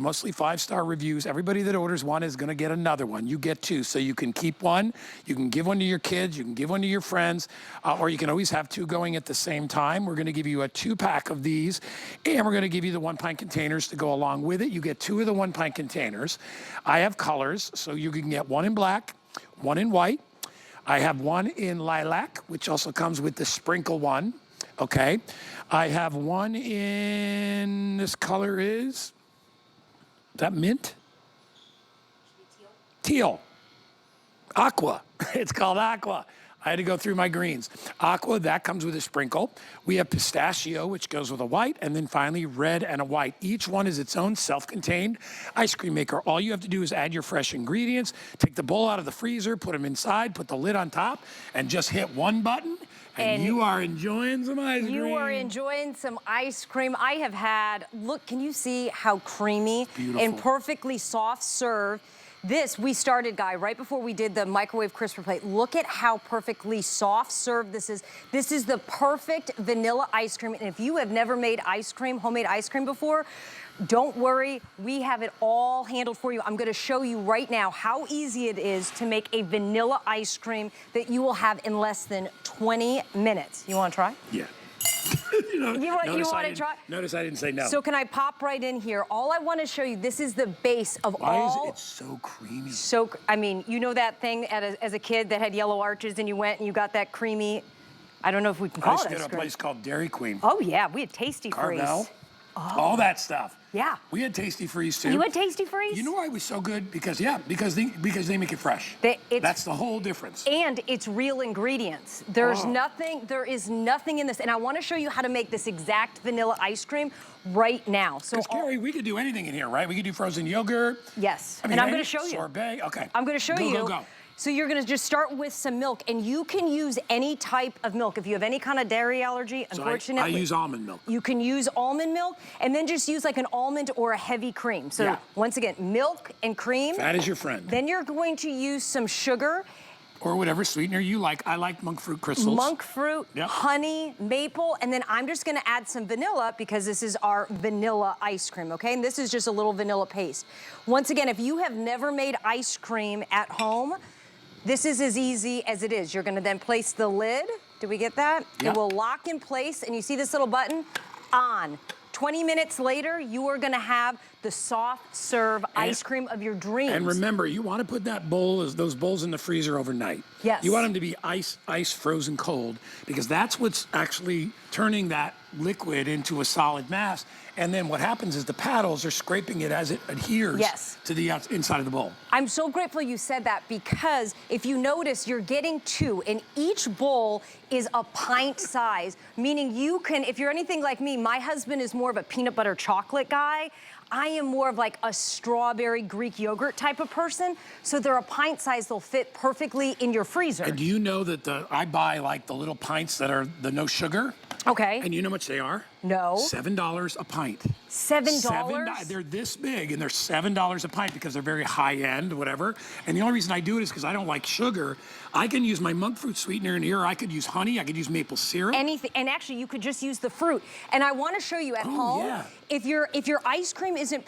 Mostly 5-star reviews. Everybody that orders one is going to get another one. You get two, so you can keep one. You can give one to your kids. You can give one to your friends, or you can always have two going at the same time. We're going to give you a 2-pack of these, and we're going to give you the 1-pint containers to go along with it. You get 2 of the 1-pint containers. I have colors, so you can get one in black, one in white. I have one in lilac, which also comes with the sprinkle one. Okay. I have one in, this color is that mint? Teal. Aqua. It's called aqua. I had to go through my greens. Aqua, that comes with a sprinkle. We have pistachio, which goes with a white, and then finally red and a white. Each one is its own self-contained ice cream maker. All you have to do is add your fresh ingredients, take the bowl out of the freezer, put them inside, put the lid on top, and just hit one button, and you are enjoying some ice cream. You are enjoying some ice cream. I have had, look, can you see how creamy and perfectly soft serve? This, we started, Guy, right before we did the microwave crisper plate. Look at how perfectly soft served this is. This is the perfect vanilla ice cream. And if you have never made ice cream, homemade ice cream before, don't worry, we have it all handled for you. I'm gonna show you right now how easy it is to make a vanilla ice cream that you will have in less than 20 minutes. You wanna try? Yeah. you want to try? Notice I didn't say no. So can I pop right in here? All I want to show you, this is the base of Why all. is it so creamy? So, I mean, you know that thing as a kid that had yellow arches and you went and you got that creamy, I don't know if we can call it ice cream. I used to get a place called Dairy Queen. Oh yeah, we had Tasty Freeze. Carvel. All that stuff. Yeah. We had Tasty Freeze too. You had Tasty Freeze? You know why it was so good? Because they make it fresh. That's the whole difference. And it's real ingredients. There is nothing in this. And I want to show you how to make this exact vanilla ice cream right now. So Carrie, we could do anything in here, right? We could do frozen yogurt. Yes. I mean, and I'm going to show you. Sorbet. Okay. I'm going to show you. Go. So you're gonna just start with some milk, and you can use any type of milk. If you have any kind of dairy allergy, unfortunately. I use almond milk. You can use almond milk, and then just use like an almond or a heavy cream. So once again, milk and cream. Fat is your friend. Then you're going to use some sugar. Or whatever sweetener you like. I like monk fruit crystals. Monk fruit, honey, maple, and then I'm just gonna add some vanilla because this is our vanilla ice cream, okay? And this is just a little vanilla paste. Once again, if you have never made ice cream at home, this is as easy as it is. You're gonna then place the lid. Did we get that? It will lock in place, and you see this little button? On. 20 minutes later, you are gonna have the soft serve ice cream of your dreams. And remember, you wanna put those bowls in the freezer overnight. Yes. You want them to be ice frozen cold, because that's what's actually turning that liquid into a solid mass. And then what happens is the paddles are scraping it as it adheres to the inside of the bowl. I'm so grateful you said that, because if you notice, you're getting 2, and each bowl is a pint size, meaning you can, if you're anything like me, my husband is more of a peanut butter chocolate guy. I am more of like a strawberry Greek yogurt type of person. So they're a pint size, they'll fit perfectly in your freezer. And do you know that I buy like the little pints that are the no sugar? Okay. And you know how much they are? No. $7 a pint. $7? They're this big, and they're $7 a pint because they're very high end, whatever. And the only reason I do it is because I don't like sugar. I can use my monk fruit sweetener in here. I could use honey. I could use maple syrup. Anything. And actually, you could just use the fruit. And I want to show you at home. If your ice cream isn't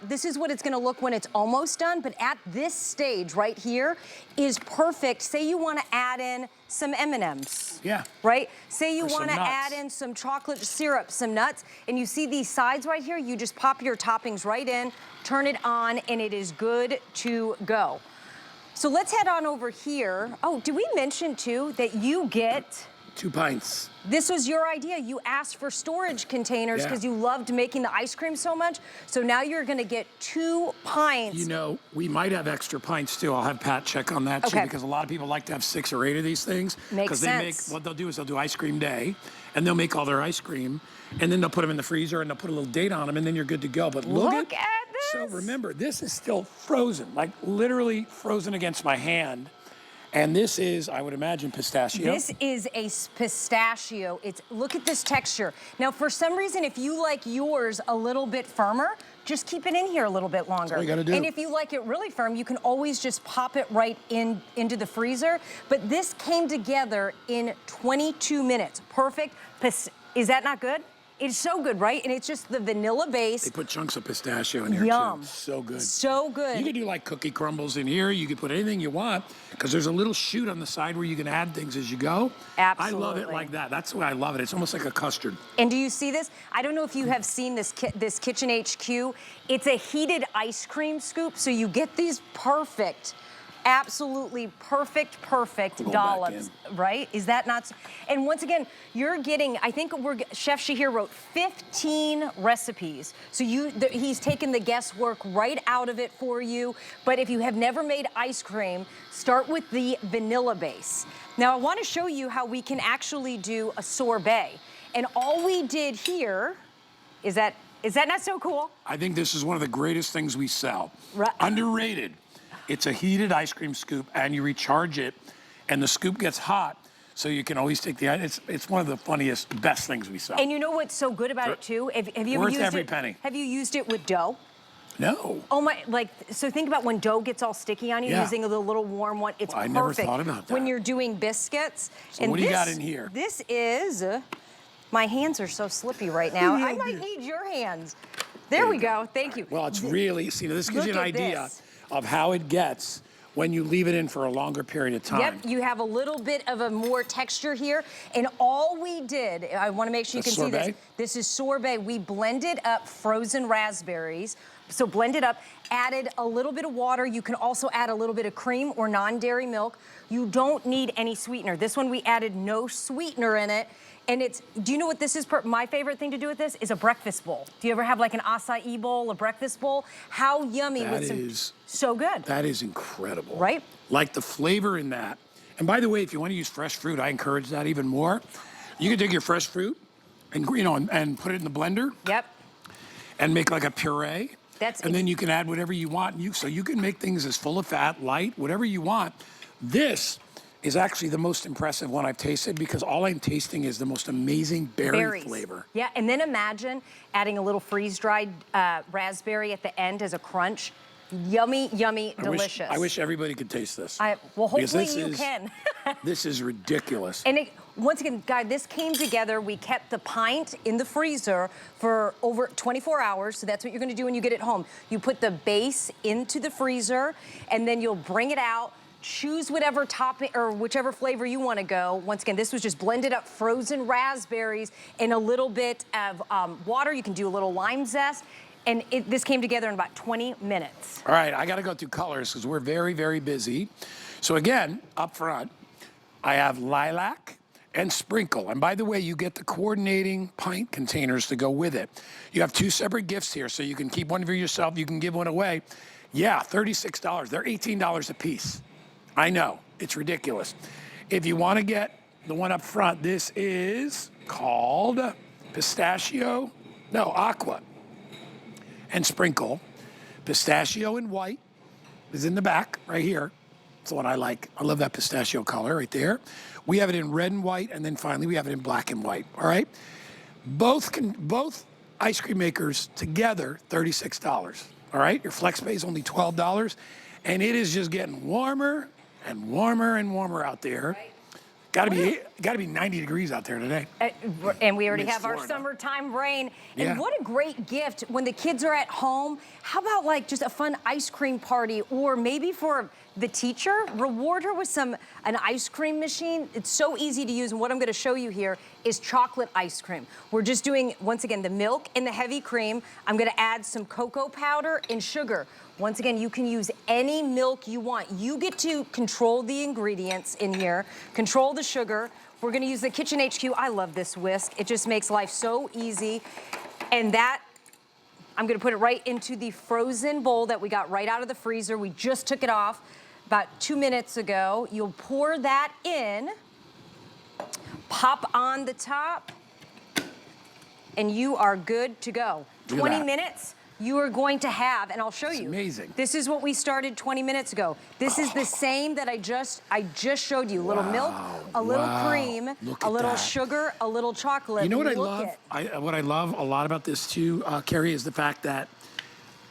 this is what it's going to look when it's almost done. But at this stage right here is perfect. Say you want to add in some M&Ms. Yeah. Right? Say you want to add in some chocolate syrup, some nuts, and you see these sides right here, you just pop your toppings right in, turn it on, and it is good to go. So let's head on over here. Oh, did we mention too that you get 2 pints. This was your idea. You asked for storage containers because you loved making the ice cream so much. So now you're gonna get 2 pints. You know, we might have extra pints too. I'll have Pat check on that too, because a lot of people like to have 6 or 8 of these things. Makes sense. What they'll do is they'll do ice cream day, and they'll make all their ice cream, and then they'll put them in the freezer, and they'll put a little date on them, and then you're good to go. But look at this. So remember, this is still frozen, like literally frozen against my hand. And this is, I would imagine, pistachio. This is a pistachio. Look at this texture. Now, for some reason, if you like yours a little bit firmer, just keep it in here a little bit longer. That's all you gotta do. And if you like it really firm, you can always just pop it right into the freezer. But this came together in 22 minutes. Perfect. Is that not good? It's so good, right? And it's just the vanilla base. They put chunks of pistachio in here Yum. too. So good. So good. You could do like cookie crumbles in here. You could put anything you want because there's a little chute on the side where you can add things as you go. Absolutely. I love it like that. That's why I love it. It's almost like a custard. And do you see this? I don't know if you have seen this Kitchen HQ. It's a heated ice cream scoop, so you get these perfect, absolutely perfect dollops, right? Is that not? And once again, you're getting, I think Chef Shahir wrote 15 recipes. So he's taken the guesswork right out of it for you. But if you have never made ice cream, start with the vanilla base. Now I want to show you how we can actually do a sorbet. And all we did here, is that not so cool? I think this is one of the greatest things we sell. Right. Underrated. It's a heated ice cream scoop, and you recharge it, and the scoop gets hot, so you can always take the. It's one of the funniest, best things we sell. And you know what's so good about it too? Have you ever Worth used every it? penny. Have you used it with dough? No. Oh my! So think about when dough gets all sticky on you, Yeah. using the little warm one. It's I perfect. never thought about that. When you're doing biscuits. So what do you got in here? This is. My hands are so slippy right now. I might need your hands. There we go. Thank you. Well, it's really, see, this gives you an Look at idea this. of how it gets when you leave it in for a longer period of time. Yep, you have a little bit of a more texture here. And all we did, I want to make sure you can see this. This is sorbet. We blended up frozen raspberries. So blend it up, added a little bit of water. You can also add a little bit of cream or non-dairy milk. You don't need any sweetener. This one we added no sweetener in it. And do you know what this is? My favorite thing to do with this is a breakfast bowl. Do you ever have like an acai bowl, a breakfast bowl? How yummy with some, so good. That is incredible. Right? Like the flavor in that. And by the way, if you want to use fresh fruit, I encourage that even more. You can take your fresh fruit and, and put it in the blender. Yep. And make like a puree. And then you can add whatever you want. So you can make things as full of fat, light, whatever you want. This is actually the most impressive one I've tasted because all I'm tasting is the most amazing berry flavor. Yeah, and then imagine adding a little freeze-dried raspberry at the end as a crunch. Yummy, yummy, delicious. I wish everybody could taste this. Well, hopefully you can. This is ridiculous. And once again, guys, this came together. We kept the pint in the freezer for over 24 hours. So that's what you're going to do when you get it home. You put the base into the freezer, and then you'll bring it out. Choose whatever topping or whichever flavor you want to go. Once again, this was just blended up frozen raspberries and a little bit of water. You can do a little lime zest. And this came together in about 20 minutes. All right, I got to go through colors because we're very, very busy. So again, up front, I have lilac and sprinkle. And by the way, you get the coordinating pint containers to go with it. You have two separate gifts here, so you can keep one for yourself. You can give one away. Yeah, $36. They're $18 a piece. I know, it's ridiculous. If you want to get the one up front, this is called aqua and sprinkle. Pistachio and white is in the back right here. That's the one I like. I love that pistachio color right there. We have it in red and white, and then finally we have it in black and white, all right? Both ice cream makers together, $36, all right? Your flex pay is only $12, and it is just getting warmer and warmer and warmer out there. Got to be 90 degrees out there today. And we already have our summertime rain. And what a great gift when the kids are at home. How about like just a fun ice cream party, or maybe for the teacher, reward her with an ice cream machine. It's so easy to use, and what I'm going to show you here is chocolate ice cream. We're just doing, once again, the milk and the heavy cream. I'm going to add some cocoa powder and sugar. Once again, you can use any milk you want. You get to control the ingredients in here, control the sugar. We're going to use the Kitchen HQ. I love this whisk. It just makes life so easy. And that, I'm going to put it right into the frozen bowl that we got right out of the freezer. We just took it off about 2 minutes ago. You'll pour that in, pop on the top, and you are good to go. 20 minutes. You are going to have, and I'll show you. Amazing. This is what we started 20 minutes ago. This is the same that I just showed you. A little milk, a little cream, a little sugar, a little chocolate. You know what I love? What I love a lot about this too, Carrie, is the fact that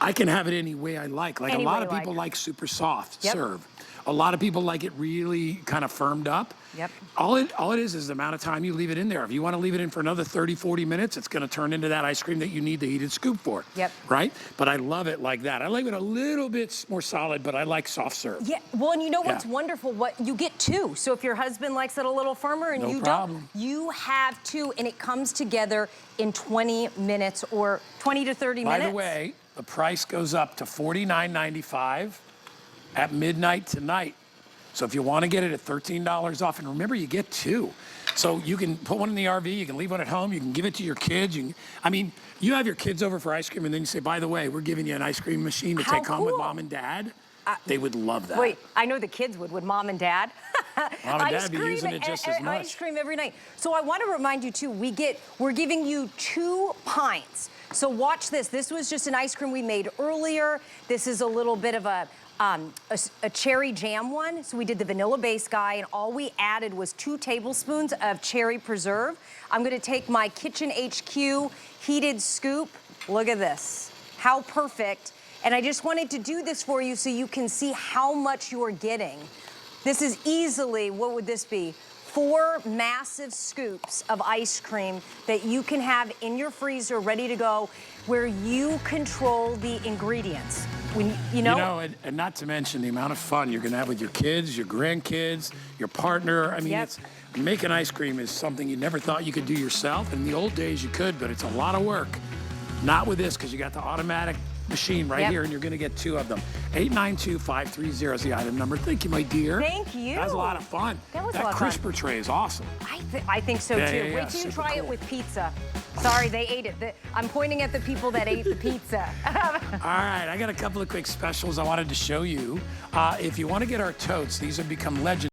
I can have it any way I like. Like Any a lot way of you people like. like super soft Yep. serve. A lot of people like it really kind of firmed up. Yep. All it is the amount of time you leave it in there. If you want to leave it in for another 30, 40 minutes, it's going to turn into that ice cream that you need the heated scoop for. Yep. Right? But I love it like that. I like it a little bit more solid, but I like soft serve. Yeah, well, and you know what's Yeah. wonderful? What you get two. So if your husband likes it a little firmer and No you problem. don't, you have two, and it comes together in 20 minutes or 20 to 30 By minutes. the way, the price goes up to $49.95 at midnight tonight. So if you want to get it at $13 off, and remember, you get two. So you can put one in the RV, you can leave one at home, you can give it to your kids. You have your kids over for ice cream, and then you say, by the way, we're giving you an ice cream machine to How take home with cool. mom and dad. They would love that. Wait, I know the kids would mom and dad. Mom and Ice dad be cream using it just as much. Ice cream every night. So I want to remind you too, we're giving you 2 pints. So watch this. This was just an ice cream we made earlier. This is a little bit of a cherry jam one. So we did the vanilla base guy, and all we added was 2 tablespoons of cherry preserve. I'm gonna take my Kitchen HQ heated scoop. Look at this, how perfect. And I just wanted to do this for you so you can see how much you're getting. This is easily, what would this be? 4 massive scoops of ice cream that you can have in your freezer ready to go, where you control the ingredients. When you know, and not to mention the amount of fun you're going to have with your kids, your grandkids, your partner. I mean, Yep. making ice cream is something you never thought you could do yourself. In the old days, you could, but it's a lot of work. Not with this, because you got the automatic machine right Yep. here, and you're going to get 2 of them. 892-530 is the item number. Thank you, my dear. Thank you. That was a lot of fun. That was a lot of fun. crisper tray is awesome. I think so Yeah, too. yeah, yeah, Wait till you super try it cool. with pizza. Sorry, they ate it. I'm pointing at the people that ate the pizza. All right, I got a couple of quick specials I wanted to show you. If you want to get our totes, these have become legends.